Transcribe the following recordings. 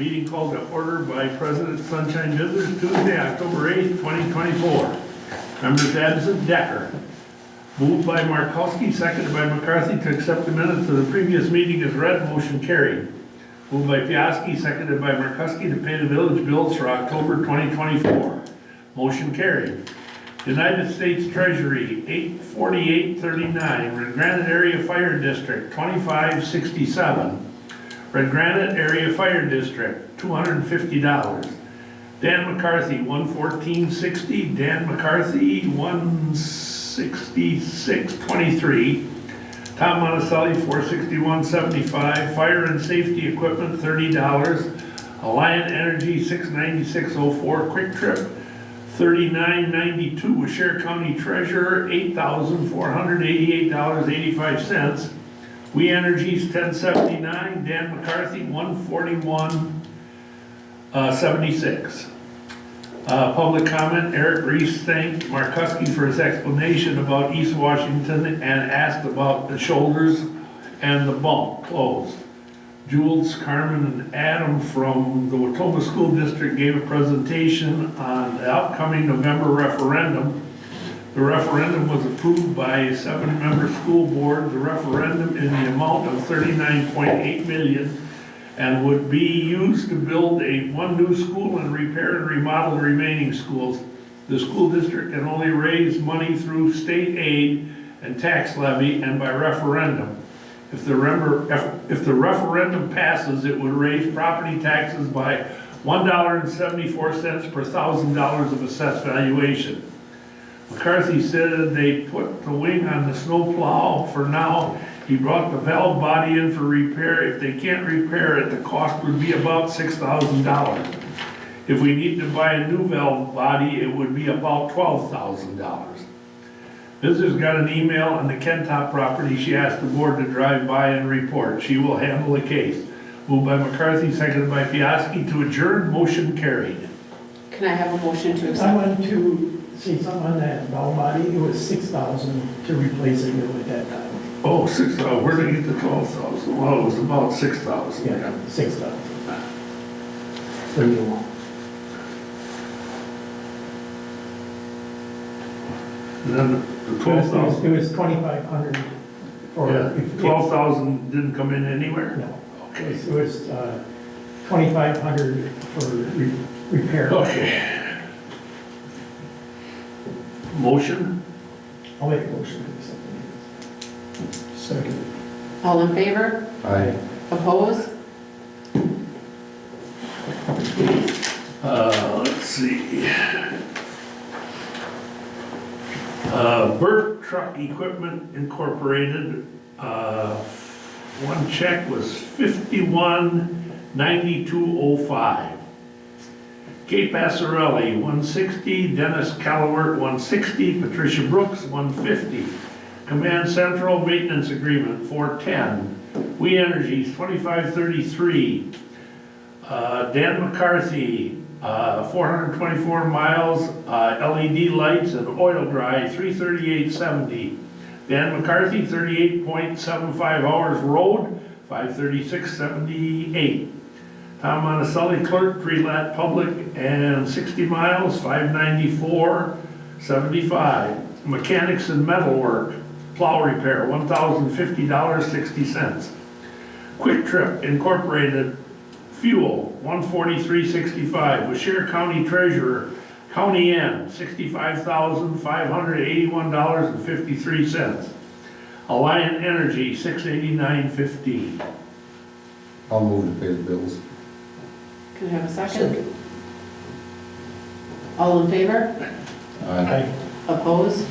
Meeting called to order by President Sunshine Visitors Tuesday, October 8th, 2024. Members absent, Decker. Moved by Markowski, seconded by McCarthy to accept the minutes of the previous meeting as read, motion carried. Moved by Piaski, seconded by Markowski to pay the village bills for October 2024. Motion carried. United States Treasury, 84839, Red Granite Area Fire District, 2567. Red Granite Area Fire District, $250. Dan McCarthy, 11460. Dan McCarthy, 16623. Tom Monticelli, 46175. Fire and Safety Equipment, $30. Alliant Energy, 69604. Quick Trip, $39.92. With Share County Treasurer, $8,488.85. We Energies, $10.79. Dan McCarthy, $141.76. Public comment, Eric Reese thanked Markowski for his explanation about East Washington and asked about the shoulders and the bump closed. Jules, Carmen, and Adam from the Watoma School District gave a presentation on the upcoming November referendum. The referendum was approved by a 7-member school board. The referendum in the amount of $39.8 million and would be used to build one new school and repair and remodel the remaining schools. The school district can only raise money through state aid and tax levy and by referendum. If the referendum passes, it would raise property taxes by $1.74 per $1,000 of assessed valuation. McCarthy said they put the wing on the snowplow for now. He brought the valve body in for repair. If they can't repair it, the cost would be about $6,000. If we need to buy a new valve body, it would be about $12,000. Visitors got an email on the Kentop property. She asked the board to drive by and report. She will handle the case. Moved by McCarthy, seconded by Piaski to adjourn, motion carried. Can I have a motion to accept? I want to say something on that valve body. It was $6,000 to replace it at that time. Oh, 6,000, where did they get the 12,000? Well, it was about 6,000. Yeah, 6,000. For new. And then the 12,000. It was 2,500 for. Yeah, 12,000 didn't come in anywhere? No. Okay. It was 2,500 for repair. Okay. Motion? I'll make a motion to accept it. Second. All in favor? Aye. Opposed? Let's see. Burt Truck Equipment Incorporated, one check was $51.9205. Kate Passarelli, 160, Dennis Callowert, 160, Patricia Brooks, 150. Command Central Maintenance Agreement, 410. We Energies, 2533. Dan McCarthy, 424 miles, LED lights and oil dry, 338.70. Dan McCarthy, 38.75 hours road, 536.78. Tom Monticelli, clerk, pre-lat public, and 60 miles, 594.75. Mechanics and metalwork, plow repair, $1,050.60. Quick Trip Incorporated, fuel, $143.65. With Share County Treasurer, County N, $65,581.53. Alliant Energy, $689.15. I'll move to pay the bills. Can I have a second? All in favor? Aye. Opposed?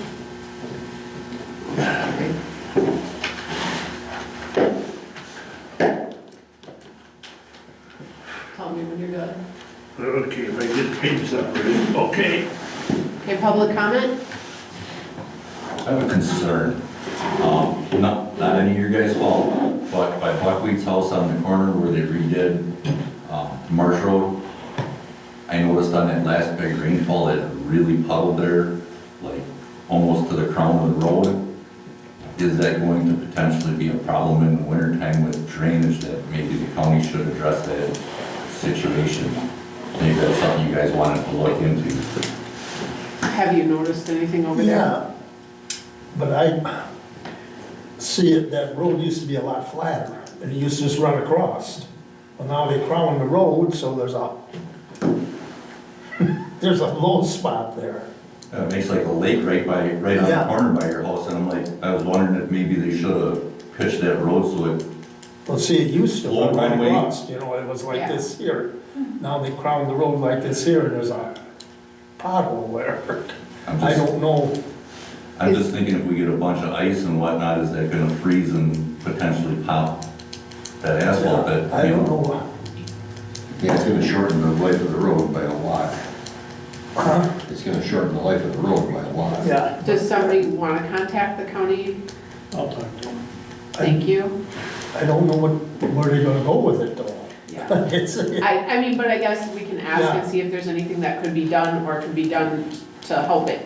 Tell me when you're good. Okay, if I get the page separated, okay. Okay, public comment? I have a concern. Not any of your guys' fault, but by Buckwheat's house on the corner where they redid Marsh Road, I noticed on that last big rainfall that it really puddled there, like almost to the crown of the road. Is that going to potentially be a problem in the wintertime with drainage that maybe the county should address that situation. Maybe that's something you guys wanted to look into. Have you noticed anything over there? Yeah, but I see it, that road used to be a lot flatter, and it used to just run across. Well, now they crown the road, so there's a low spot there. It makes like a lake right on the Yeah. corner by your house, and I'm like, I was wondering if maybe they should have pitched that road so it, Well, see, it used to Long run way. across, you know, it was like Yeah. this here. Now they crown the road like this here, and there's a pothole there. I'm I just, don't know, I'm just thinking if we get a bunch of ice and whatnot, is that gonna freeze and potentially pop that asphalt that, I you don't know? know. Yeah, it's gonna shorten the life of the road by a lot. Huh? It's gonna shorten the life of the road by a lot. Yeah. Does somebody want to contact the county? I'll talk to them. Thank you. I don't know where they're gonna go with it though. Yeah. It's, I mean, but I guess we can ask Yeah. and see if there's anything that could be done or could be done to help it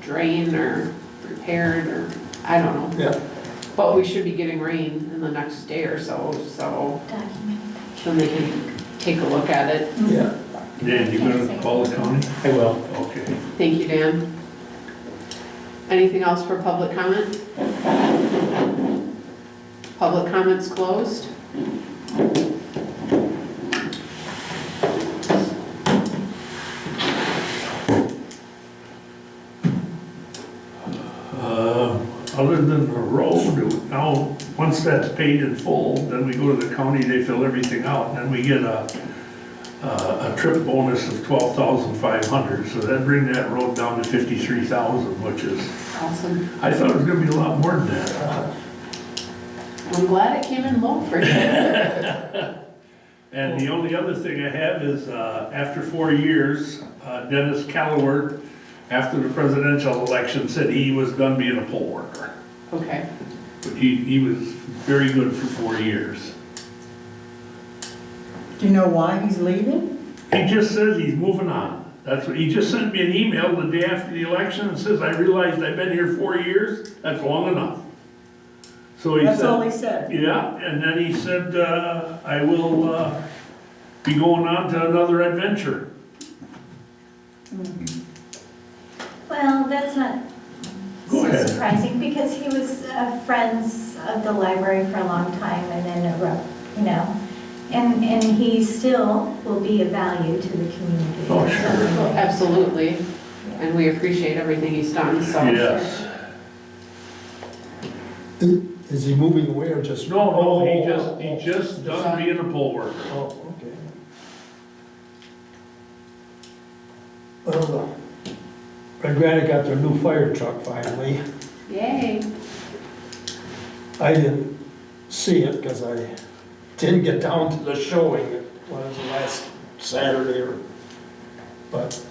drain or repaired or, I don't know. yeah, But we should be getting rain in the next day or so, so then they can take a look at it. yeah. Dan, you gonna call the county? I will. Okay. Thank you, Dan. Anything else for public comment? Public comments closed. Other than the road, now, once that's paid in full, then we go to the county, they fill everything out, and then we get a trip bonus of 12,500, so that'd bring that road down to 53,000, which is, Awesome. I thought it was gonna be a lot more than that. I'm glad it came in low for you. And the only other thing I have is, after 4 years, Dennis Calloward, after the presidential election, said he was done being a poll worker. Okay. But he was very good for 4 years. Do you know why he's leaving? He just says he's moving on. That's what, he just sent me an email the day after the election and says, I realized I've been here 4 years, that's long enough. So he said. That's all he said. Yeah, and then he said, I will, be going on to another adventure. Well, that's not Go so ahead. surprising, because he was friends of the library for a long time, and then, you know, and he still will be of value to the community. Oh, sure. Well, absolutely. And we appreciate everything he's done, so. Yes. Is he moving away or just? No, he just done being a poll worker. Oh, okay. Well, my granny got their new fire truck finally. Yay. I didn't see it because I didn't get down to the showing. It was last Saturday but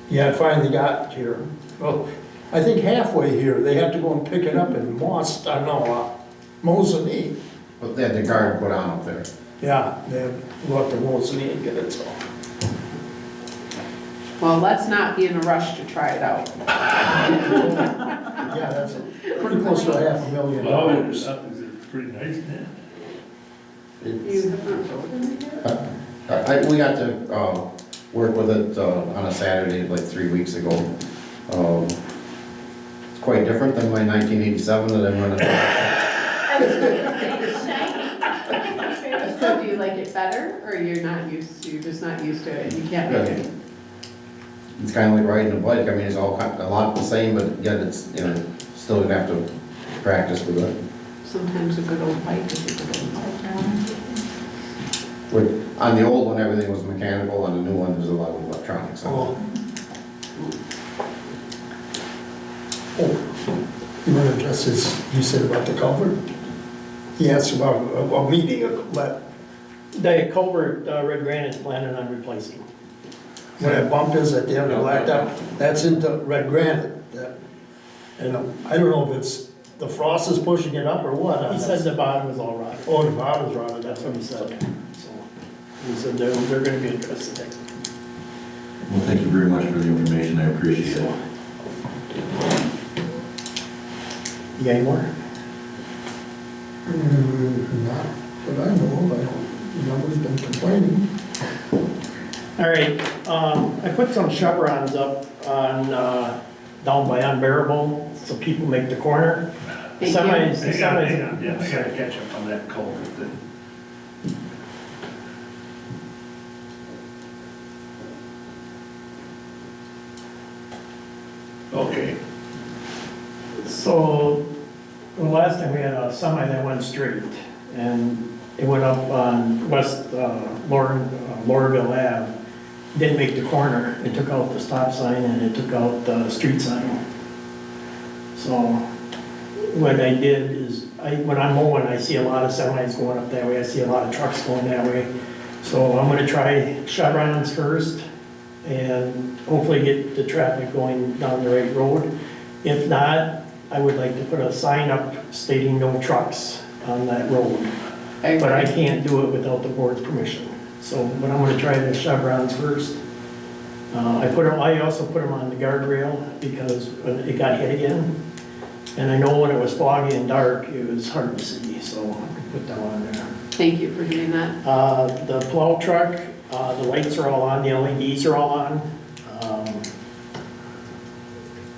yeah, it finally got here. Well, I think halfway here, they had to go and pick it up in Mosinee. But they had the guard put on up there. Yeah, they had to go up to Mosinee and get it, so. Well, let's not be in a rush to try it out. Yeah, that's pretty close to $500,000. Well, it's pretty nice, man. You haven't voted yet? We got to work with it on a Saturday like 3 weeks ago. It's quite different than my 1987 that I'm running. I was going to say, shiny. So do you like it better, or you're just not used to it, you can't make it? It's kind of like riding a bike. I mean, it's all a lot the same, but yet it's, you know, still gonna have to practice with it. Sometimes a good old bike is a good old bike. On the old one, everything was mechanical. On the new one, there's a lot of electronics. Oh. Oh, you want to address this, you said about the culvert? He asked about a meeting, but The culvert, Red Granite's planning on replacing. where that bump is at the end of the blacktop, that's into red granite. And I don't know if it's, the frost is pushing it up or what. He said the bottom is all rotted. Oh, the bottom's rotted, That's what he said. So, he said they're gonna be interested in it. Well, thank you very much for the information, I appreciate it. You got any more? Not that I know of, nobody's been complaining. All right, I put some chevrons up on, down by Unbearable, so people make the corner. Thank you. Semis, the Hang on, semis. hang on, yeah, I gotta catch up on that culvert thing. Okay, So, the last time we had a semi that went straight, and it went up on West, Lohrville Ave. Didn't make the corner, it took out the stop sign and it took out the street sign. So, what I did is, when I'm mowing, I see a lot of semis going up that way, I see a lot of trucks going that way. So I'm gonna try chevrons first, and hopefully get the traffic going down the right road. If not, I would like to put a sign up stating no trucks on that road. But I can't do it without the board's permission. So, but I'm gonna try the chevrons first. I also put them on the guardrail because it got hit again. And I know when it was foggy and dark, it was hard to see, so I put them on there. Thank you for doing that. The plow truck, the lights are all on, the LEDs are all on.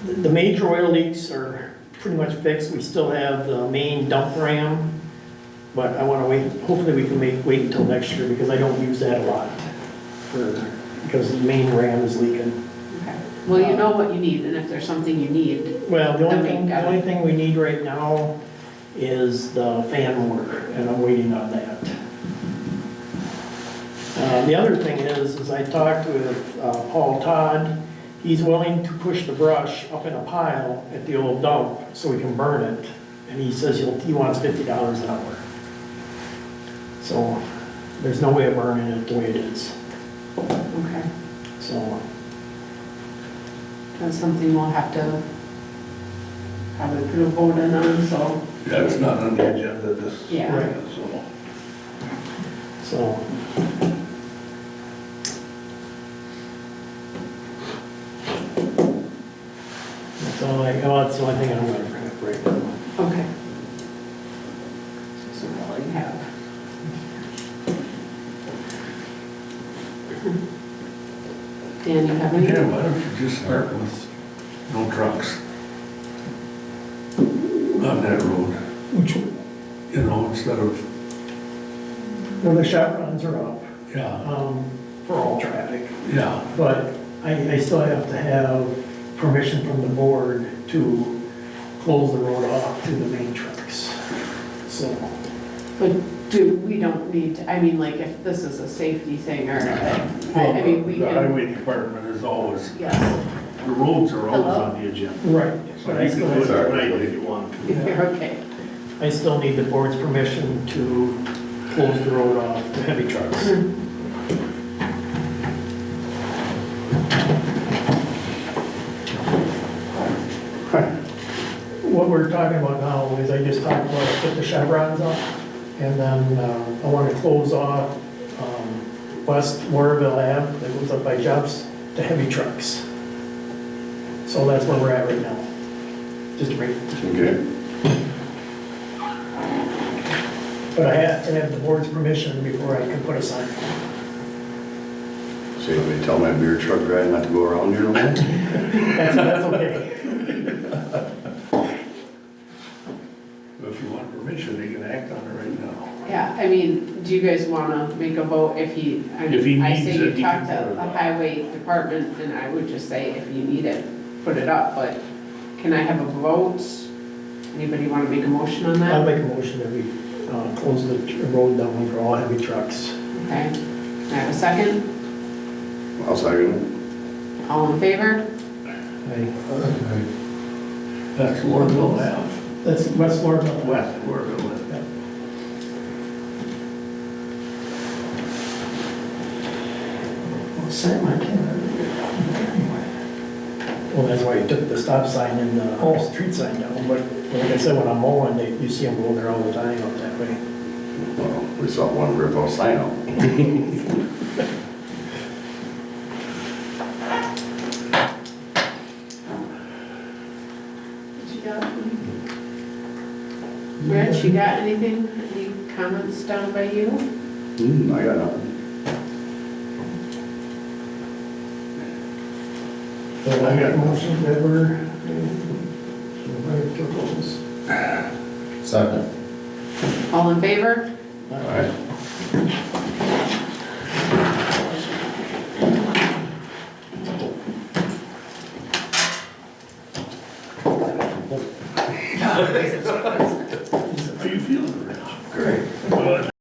The major oil leaks are pretty much fixed. We still have the main dump ram, but I wanna wait, hopefully we can wait until next year because I don't use that a lot because the main ram is leaking. Okay. Well, you know what you need, and if there's something you need, Well, the Then only we thing, got the it. only thing we need right now is the fan motor, and I'm waiting on that. The other thing is I talked with Paul Todd. He's willing to push the brush up in a pile at the old dump so we can burn it. And he says he wants $50 an hour. So there's no way of burning it the way it is. okay. So, That's something we'll have to probably put a vote in on, so, that's not on the agenda this, Yeah. Right. so. so. That's the only thing I'm gonna bring up right now. okay. So that's all you have. Dan, you have any? Yeah, why don't you just start with no trucks on that road, Which, you know, instead of, well, the chevrons are up, yeah, for all traffic, yeah. but I still have to have permission from the board to close the road off to the main trucks. So, But we don't need to, I mean, like, if this is a safety thing, or, I mean, we The can, highway department is always, yes. the roads are always Hello? on the agenda. right, So but I you can still, do it at night if you want to. You're okay. I still need the board's permission to close the road off to heavy trucks. What we're talking about now is I just talked about put the chevrons up, and then I want to close off West Lohrville Ave that goes up by Jeff's to heavy trucks. So that's where we're at right now. Just to bring, Okay. but I have to have the board's permission before I can put a sign. So you want me to tell my beer truck guy not to go around here no more? That's okay. If you want permission, they can act on it right now. Yeah, I mean, do you guys wanna make a vote if he, If he I needs say it, you he talk can to put it the up. highway department, and I would just say if you need it, put it up, but can I have a vote? Anybody wanna make a motion on I'll that? make a motion that we close the road down for all heavy trucks. Okay, can I have a second? I'll second it. All in favor? That's Lohrville Ave, That's West Lohrville. west Lohrville Ave. Well, Sam, I can't. Well, that's why you took the stop sign and the whole street sign down, but like I said, when I'm mowing, you see them go there all the time up that way. Well, we saw one rip off sign out. What you got? Rich, you got anything? Any comments down by you? I got nothing. And I got a motion that we're, somebody took those. Second. All in favor? Alright.